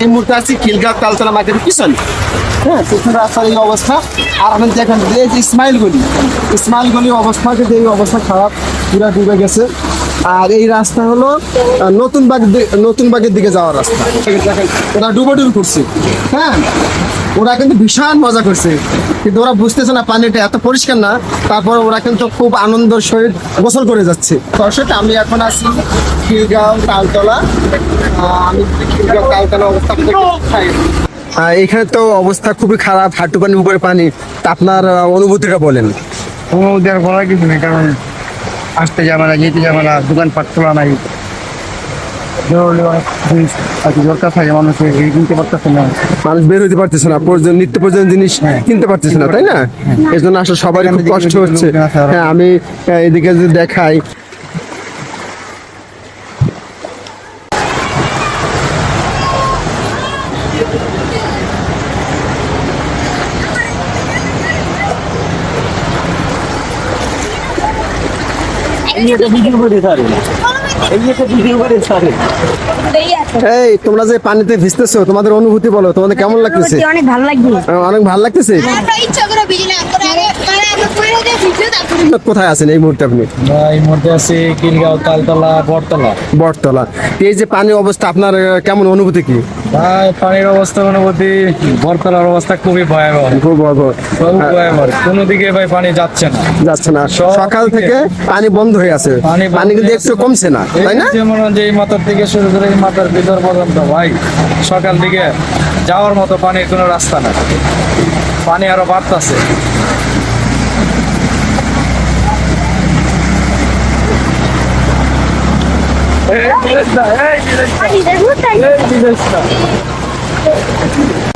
এই মুহূর্তে আছি খিলগাঁও তালতলা মার্কেটের পিছনে। হ্যাঁ, পিছনে রাস্তার এই অবস্থা। আর আমি দেখেন এই যে ইসমাইল গলি অবস্থা, কিন্তু এই অবস্থা খারাপ, পুরা ডুবে গেছে। আর এই রাস্তা হলো নতুন বাগের দিকে যাওয়ার রাস্তা। দেখেন ওরা ডুবোডুবি করছে। হ্যাঁ, ওরা কিন্তু ভীষণ মজা করছে, কিন্তু ওরা বুঝতেছে না পানিটা এত পরিষ্কার না। তারপর ওরা কিন্তু খুব আনন্দের সহিত গোসল করে যাচ্ছে। দর্শক, আমি এখন আছি খিলগাঁও তালতলা। আমি খিলগাঁও তালতলা অবস্থা এখানে তো অবস্থা খুবই খারাপ, হাঁটু পানির উপরে পানি। তা আপনার অনুভূতিটা বলেন। ওদের বলার কিছু নেই, কারণ আসতে ঝামেলা, যেতে ঝামেলা, দোকানপাট খোলা নাই, জরুরি অনেক জিনিস আর কি দরকার থাকে, মানুষের এই কিনতে পারতেছে না, মানুষ বের হইতে পারতেছে না, নিত্য প্রয়োজনীয় জিনিস কিনতে পারতেছে না, তাই না? এই জন্য আসলে সবারই খুব কষ্ট হচ্ছে। হ্যাঁ, আমি এদিকে যদি দেখাই, এই তোমরা যে পানিতে ভিজতেছো, তোমাদের অনুভূতি বলো, তোমাদের কেমন লাগতেছে? অনেক ভালো লাগছে। অনেক ভালো লাগতেছে। কোথায় আছেন এই মুহূর্তে আপনি? এই মুহূর্তে আছে খিলগাঁও তালতলা বটতলা। এই যে পানির অবস্থা, আপনার কেমন অনুভূতি কি? ভাই পানির অনুভূতি, বটতলার অবস্থা খুবই ভয়াবহ, খুব ভয়াবহ। কোনো দিকে ভাই পানি যাচ্ছে না। সকাল থেকে পানি বন্ধ হয়ে আছে, পানি কিন্তু একটু কমছে না, তাই না? যেমন যে এই মাথার থেকে শুরু করে এই মাথার ভিতর পর্যন্ত ভাই সকাল দিকে যাওয়ার মতো পানির কোনো রাস্তা না, পানি আরো বাড়তেছে।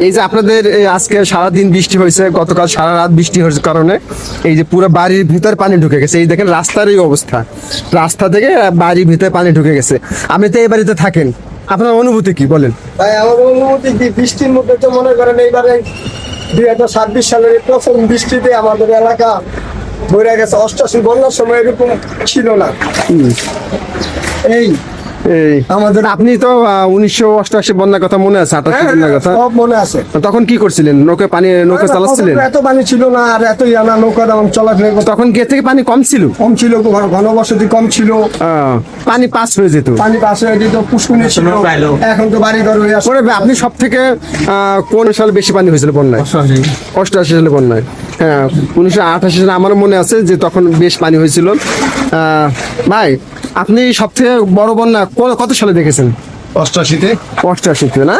এই যে আপনাদের আজকে সারাদিন বৃষ্টি হয়েছে, গতকাল সারা রাত বৃষ্টি হয়েছে কারণে এই যে পুরো বাড়ির ভিতরে পানি ঢুকে গেছে। এই দেখেন রাস্তার এই অবস্থা, রাস্তা থেকে বাড়ির ভিতরে পানি ঢুকে গেছে। আপনি তো এই বাড়িতে থাকেন, আপনার অনুভূতি কি বলেন? ভাই আমার অনুভূতি কি, বৃষ্টির মধ্যে তো মনে করেন এইবারে 2026 সালের প্রথম বৃষ্টিতে আমাদের এলাকা ভরে গেছে। 88 বন্যার সময় এরকম ছিল না। এই আমাদের আপনি তো 1988 বন্যার কথা মনে আছে? 88 বন্যার কথা সব মনে আছে। তখন কি করছিলেন? নৌকা চালাচ্ছিলেন? এত পানি ছিল না, আর এত জানা নৌকা তেমন চলাফেরা তখন কি এর থেকে পানি কম ছিল? ঘনবসতি কম ছিল, পানি পাস হয়ে যেত, পাস হয়ে যেত, পুষ্কুনি ছিল। এখন তো বাড়ি ঘর হয়ে আসে। আপনি সব থেকে কোন সালে বেশি পানি হয়েছিল বন্যায়? 88 সালে বন্যায়। হ্যাঁ, 1988 সালে আমারও মনে আছে যে তখন বেশ পানি হয়েছিল। ভাই, আপনি সব থেকে বড় বন্যা কত সালে দেখেছেন? 88-তে। 88-তে না?